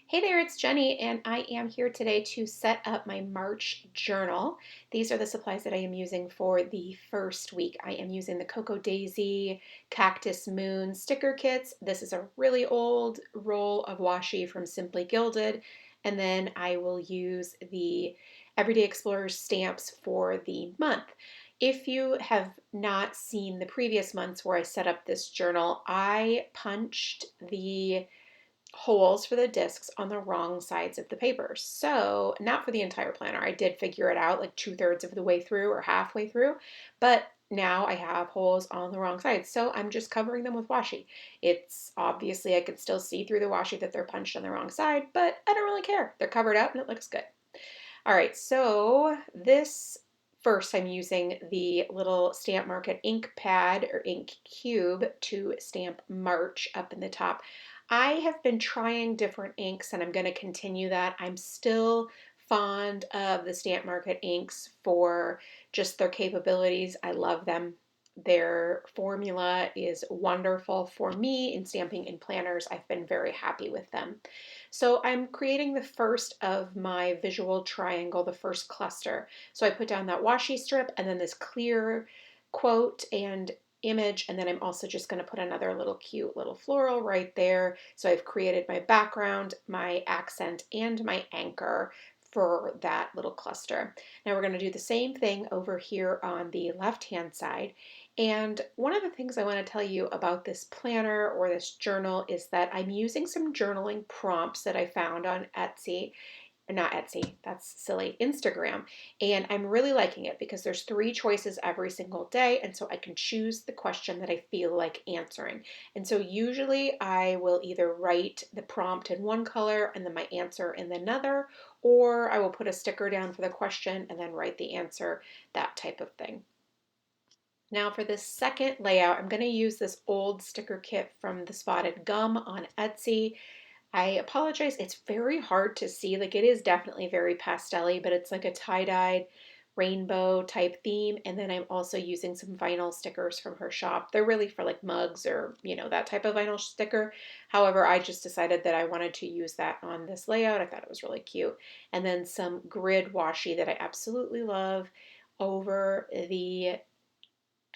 Hey there, it's Jenny, and I am here today to set up my March journal. These are the supplies that I am using for the first week. I am using the Cocoa Daisy Cactus Moon sticker kits. This is a really old roll of washi from Simply Gilded, and then I will use the Everyday Explorers stamps for the month. If you have not seen the previous months where I set up this journal, I punched the holes for the discs on the wrong sides of the paper. So, not for the entire planner. I did figure it out like 2/3 of the way through or halfway through, but now I have holes on the wrong side. So, I'm just covering them with washi. It's obviously I can still see through the washi that they're punched on the wrong side, but I don't really care. They're covered up and it looks good. All right, so this first I'm using the little Stamp Market ink pad or ink cube to stamp March up in the top. I have been trying different inks and I'm going to continue that. I'm still fond of the Stamp Market inks for just their capabilities. I love them. Their formula is wonderful for me in stamping in planners. I've been very happy with them. So I'm creating the first of my visual triangle, the first cluster. So I put down that washi strip and then this clear quote and image, and then I'm also just going to put another little cute little floral right there. So I've created my background, my accent, and my anchor for that little cluster. Now we're going to do the same thing over here on the left hand side. And one of the things I want to tell you about this planner or this journal is that I'm using some journaling prompts that I found on Etsy. Not Etsy, that's silly, Instagram. And I'm really liking it because there's 3 choices every single day. And so I can choose the question that I feel like answering. And so usually I will either write the prompt in one color and then my answer in another, or I will put a sticker down for the question and then write the answer, that type of thing. Now for this second layout, I'm going to use this old sticker kit from the Spotted Gum on Etsy. I apologize, it's very hard to see. Like it is definitely very pastel-y, but it's like a tie-dyed rainbow type theme. And then I'm also using some vinyl stickers from her shop. They're really for like mugs or, that type of vinyl sticker. However, I just decided that I wanted to use that on this layout. I thought it was really cute. And then some grid washi that I absolutely love over the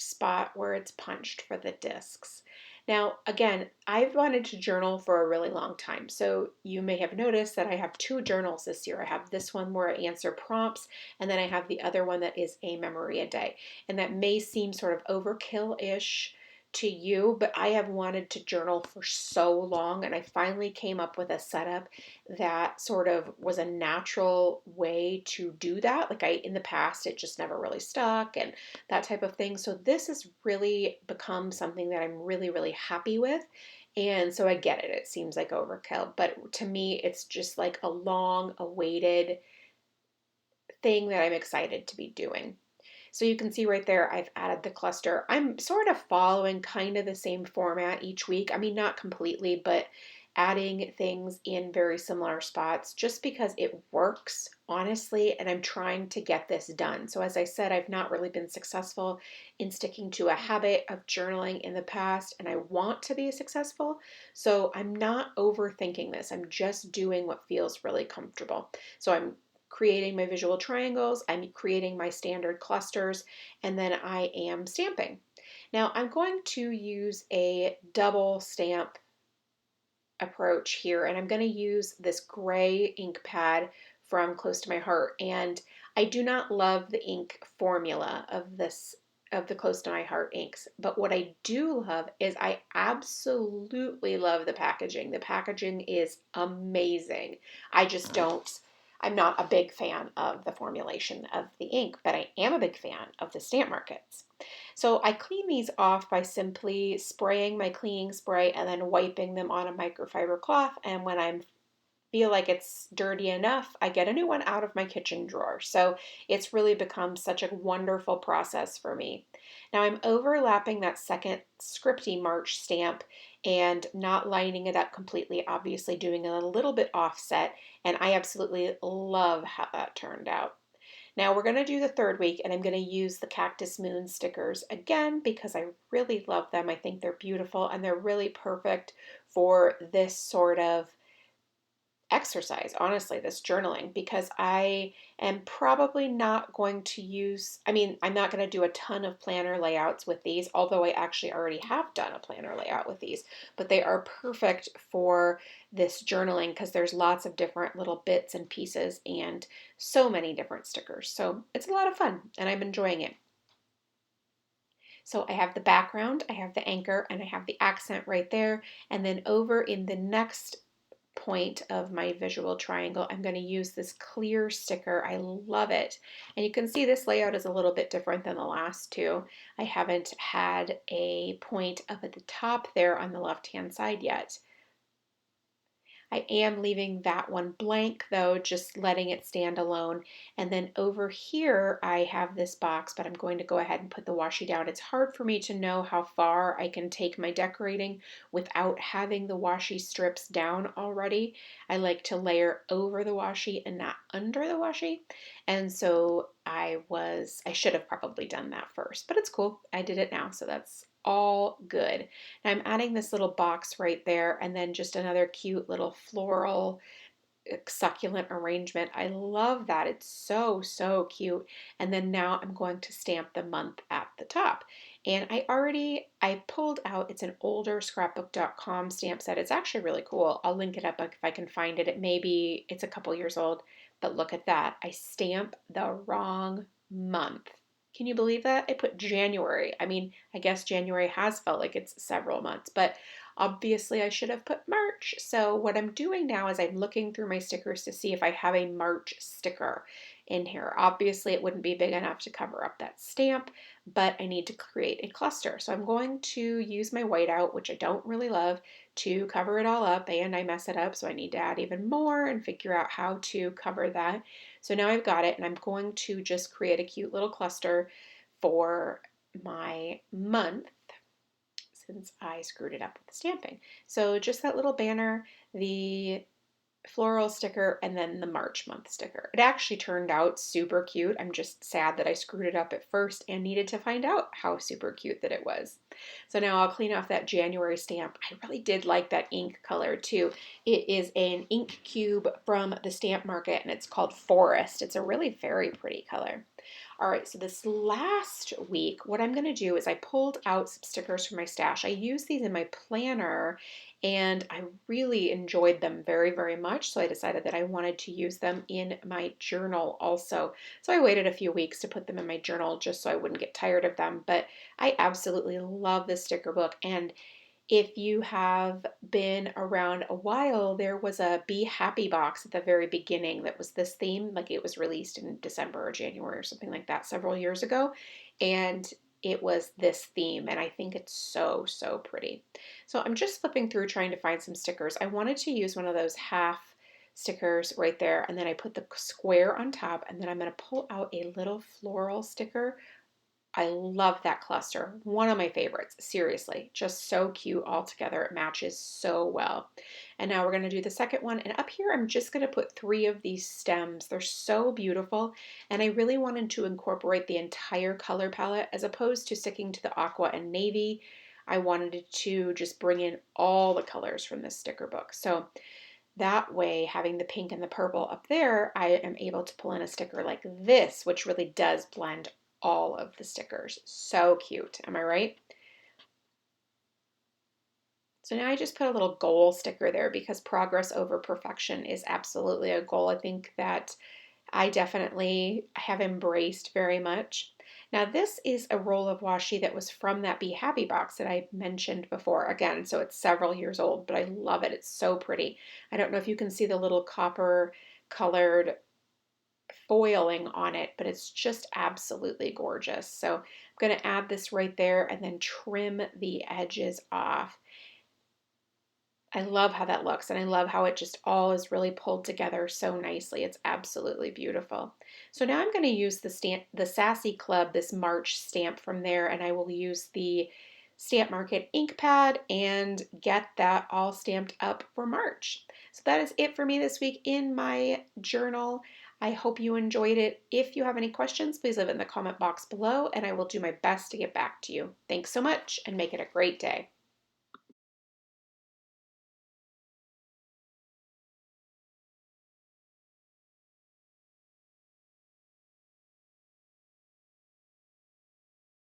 spot where it's punched for the discs. Now, again, I've wanted to journal for a really long time. So you may have noticed that I have 2 journals this year. I have this one where I answer prompts, and then I have the other one that is a memory a day. And that may seem sort of overkill-ish to you, but I have wanted to journal for so long, and I finally came up with a setup that sort of was a natural way to do that. Like in the past, it just never really stuck and that type of thing. So this has really become something that I'm really, really happy with. And so I get it. It seems like overkill, but to me, it's just like a long awaited thing that I'm excited to be doing. So you can see right there, I've added the cluster. I'm sort of following kind of the same format each week. I mean, not completely, but adding things in very similar spots just because it works, honestly, and I'm trying to get this done. So as I said, I've not really been successful in sticking to a habit of journaling in the past, and I want to be successful. So I'm not overthinking this. I'm just doing what feels really comfortable. So I'm creating my visual triangles, I'm creating my standard clusters, and then I am stamping. Now I'm going to use a double stamp approach here, and I'm going to use this gray ink pad from Close to My Heart. And I do not love the ink formula of the Close to My Heart inks, but what I do love is I absolutely love the packaging. The packaging is amazing. I just don't I'm not a big fan of the formulation of the ink, but I am a big fan of the stamp markets. So I clean these off by simply spraying my cleaning spray and then wiping them on a microfiber cloth. And when I feel like it's dirty enough, I get a new one out of my kitchen drawer. So it's really become such a wonderful process for me. Now I'm overlapping that second scripty March stamp and not lining it up completely, obviously doing it a little bit offset, and I absolutely love how that turned out. Now we're going to do the third week, and I'm going to use the Cactus Moon stickers again because I really love them. I think they're beautiful and they're really perfect for this sort of exercise, honestly, this journaling, because I am probably not going to use, I mean, I'm not going to do a ton of planner layouts with these, although I actually already have done a planner layout with these, but they are perfect for this journaling because there's lots of different little bits and pieces and so many different stickers. So it's a lot of fun and I'm enjoying it. So I have the background, I have the anchor, and I have the accent right there. And then over in the next point of my visual triangle, I'm going to use this clear sticker. I love it. And you can see this layout is a little bit different than the last two. I haven't had a point up at the top there on the left-hand side yet. I am leaving that one blank though, just letting it stand alone. And then over here, I have this box, but I'm going to go ahead and put the washi down. It's hard for me to know how far I can take my decorating without having the washi strips down already. I like to layer over the washi and not under the washi. And so I should have probably done that first, but it's cool. I did it now, so that's all good. Now I'm adding this little box right there and then just another cute little floral succulent arrangement. I love that. It's so, so cute. And then now I'm going to stamp the month at the top. And I pulled out, it's an older scrapbook.com stamp set. It's actually really cool. I'll link it up if I can find it. It's a couple years old, but look at that. I stamp the wrong month. Can you believe that? I put January. I mean, I guess January has felt like it's several months, but obviously I should have put March. So what I'm doing now is I'm looking through my stickers to see if I have a March sticker in here. Obviously it wouldn't be big enough to cover up that stamp, but I need to create a cluster. So I'm going to use my whiteout, which I don't really love, to cover it all up, and I mess it up. So I need to add even more and figure out how to cover that. So now I've got it, and I'm going to just create a cute little cluster for my month since I screwed it up with the stamping. So just that little banner, the floral sticker, and then the March month sticker. It actually turned out super cute. I'm just sad that I screwed it up at first and needed to find out how super cute that it was. So now I'll clean off that January stamp. I really did like that ink color too. It is an ink cube from the stamp market and it's called Forest. It's a really very pretty color. All right, so this last week, what I'm going to do is I pulled out some stickers from my stash. I used these in my planner and I really enjoyed them very, very much. So I decided that I wanted to use them in my journal also. So I waited a few weeks to put them in my journal just so I wouldn't get tired of them. But I absolutely love this sticker book. And if you have been around a while, there was a Be Happy box at the very beginning that was this theme. Like it was released in December or January or something like that several years ago. And it was this theme, and I think it's so, so pretty. So I'm just flipping through trying to find some stickers. I wanted to use one of those half stickers right there, and then I put the square on top, and then I'm going to pull out a little floral sticker. I love that cluster. One of my favorites, seriously. Just so cute all together. It matches so well. And now we're going to do the second one. And up here, I'm just going to put 3 of these stems. They're so beautiful. And I really wanted to incorporate the entire color palette as opposed to sticking to the aqua and navy. I wanted to just bring in all the colors from this sticker book. So that way, having the pink and the purple up there, I am able to pull in a sticker like this, which really does blend all of the stickers. So cute, am I right? So now I just put a little goal sticker there because progress over perfection is absolutely a goal. I think that I definitely have embraced very much. Now this is a roll of washi that was from that Be Happy box that I mentioned before. Again, so it's several years old, but I love it. It's so pretty. I don't know if you can see the little copper colored foiling on it, but it's just absolutely gorgeous. So I'm going to add this right there and then trim the edges off. I love how that looks, and I love how it just all is really pulled together so nicely. It's absolutely beautiful. So now I'm going to use the Sassy Club, this March stamp from there, and I will use the Stamp Market ink pad and get that all stamped up for March. So that is it for me this week in my journal. I hope you enjoyed it. If you have any questions, please leave it in the comment box below, and I will do my best to get back to you. Thanks so much, and make it a great day.